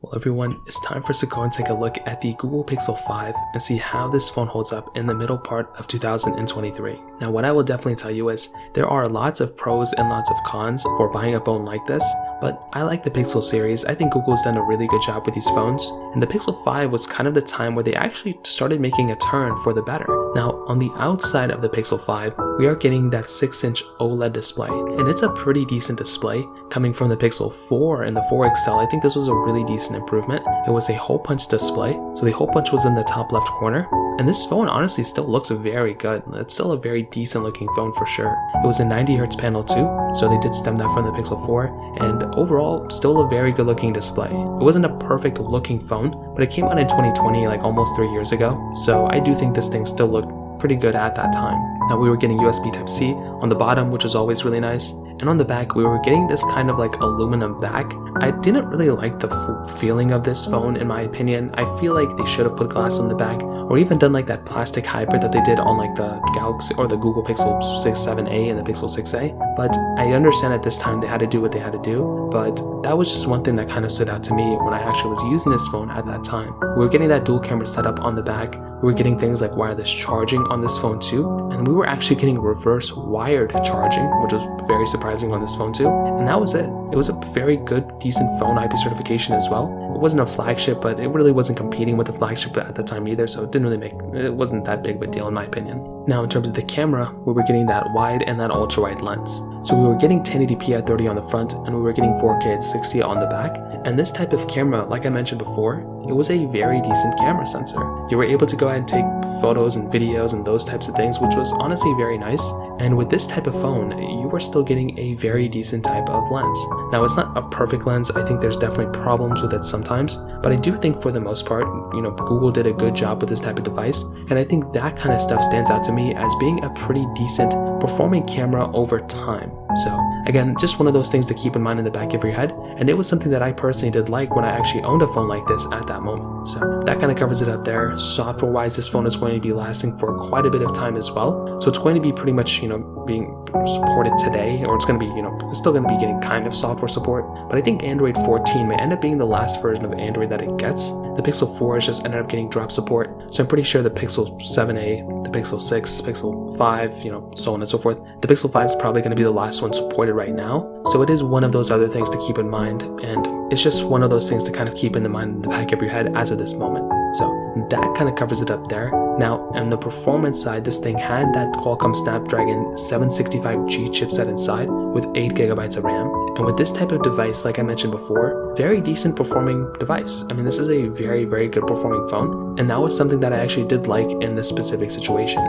Well everyone, it's time for us to go and take a look at the Google Pixel 5 and see how this phone holds up in the middle part of 2023. Now what I will definitely tell you is there are lots of pros and lots of cons for buying a phone like this, but I like the Pixel series. I think Google's done a really good job with these phones, and the Pixel 5 was kind of the time where they actually started making a turn for the better. Now on the outside of the Pixel 5, we are getting that 6-inch OLED display, and it's a pretty decent display coming from the Pixel 4 and the 4 XL. I think this was a really decent improvement. It was a hole punch display, so the hole punch was in the top left corner, and this phone honestly still looks very good. It's still a very decent looking phone for sure. It was a 90Hz panel too, so they did stem that from the Pixel 4, and overall still a very good looking display. It wasn't a perfect looking phone, but it came out in 2020, like almost 3 years ago, so I do think this thing still looked pretty good at that time. Now we were getting USB Type-C on the bottom, which was always really nice, and on the back we were getting this kind of like aluminum back. I didn't really like the feeling of this phone in my opinion. I feel like they should have put glass on the back, or even done like that plastic hybrid that they did on like the Galaxy or the Google Pixel 6 7a and the Pixel 6a, but I understand at this time they had to do what they had to do, but that was just one thing that kind of stood out to me when I actually was using this phone at that time. We were getting that dual camera setup on the back, we were getting things like wireless charging on this phone too, and we were actually getting reverse wired charging, which was very surprising on this phone too, and that was it. It was a very good, decent phone, IP certification as well. It wasn't a flagship, but it really wasn't competing with the flagship at the time either, so it wasn't that big of a deal in my opinion. Now in terms of the camera, we were getting that wide and that ultra wide lens. So we were getting 1080p at 30 on the front, and we were getting 4K at 60 on the back. And this type of camera, like I mentioned before, it was a very decent camera sensor. You were able to go ahead and take photos and videos and those types of things, which was honestly very nice. And with this type of phone, you were still getting a very decent type of lens. Now it's not a perfect lens, I think there's definitely problems with it sometimes, but I do think for the most part, Google did a good job with this type of device, and I think that kind of stuff stands out to me as being a pretty decent performing camera over time. So again, just one of those things to keep in mind in the back of your head, and it was something that I personally did like when I actually owned a phone like this at that moment. So that kind of covers it up there. Software wise, this phone is going to be lasting for quite a bit of time as well, so it's going to be pretty much being supported today, or it's going to be it's still going to be getting kind of software support, but I think Android 14 may end up being the last version of Android that it gets. The Pixel 4 has just ended up getting drop support, so I'm pretty sure the Pixel 7a, the Pixel 6, Pixel 5, so on and so forth, the Pixel 5 is probably going to be the last one supported right now. So it is one of those other things to keep in mind, and it's just one of those things to kind of keep in mind in the back of your head as of this moment. So that kind of covers it up there. Now on the performance side, this thing had that Qualcomm Snapdragon 765G chipset inside with 8GB of RAM, and with this type of device, like I mentioned before, very decent performing device. I mean, this is a very, very good performing phone, and that was something that I actually did like in this specific situation.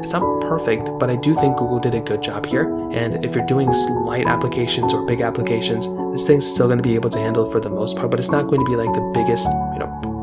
It's not perfect, but I do think Google did a good job here, and if you're doing light applications or big applications, this thing's still going to be able to handle it for the most part, but it's not going to be like the biggest,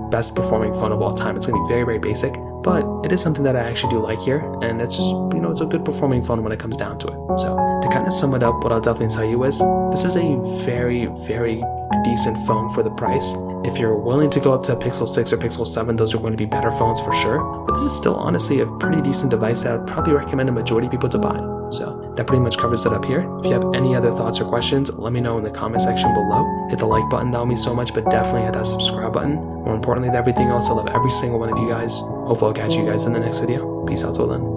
best performing phone of all time. It's going to be very, very basic, but it is something that I actually do like here, and it's just, it's a good performing phone when it comes down to it. So to kind of sum it up, what I'll definitely tell you is this is a very, very decent phone for the price. If you're willing to go up to a Pixel 6 or Pixel 7, those are going to be better phones for sure, but this is still honestly a pretty decent device that I would probably recommend a majority of people to buy. So that pretty much covers it up here. If you have any other thoughts or questions, let me know in the comment section below. Hit the like button, that would mean so much, but definitely hit that subscribe button. More importantly than everything else, I love every single one of you guys. Hopefully I'll catch you guys in the next video. Peace out till then.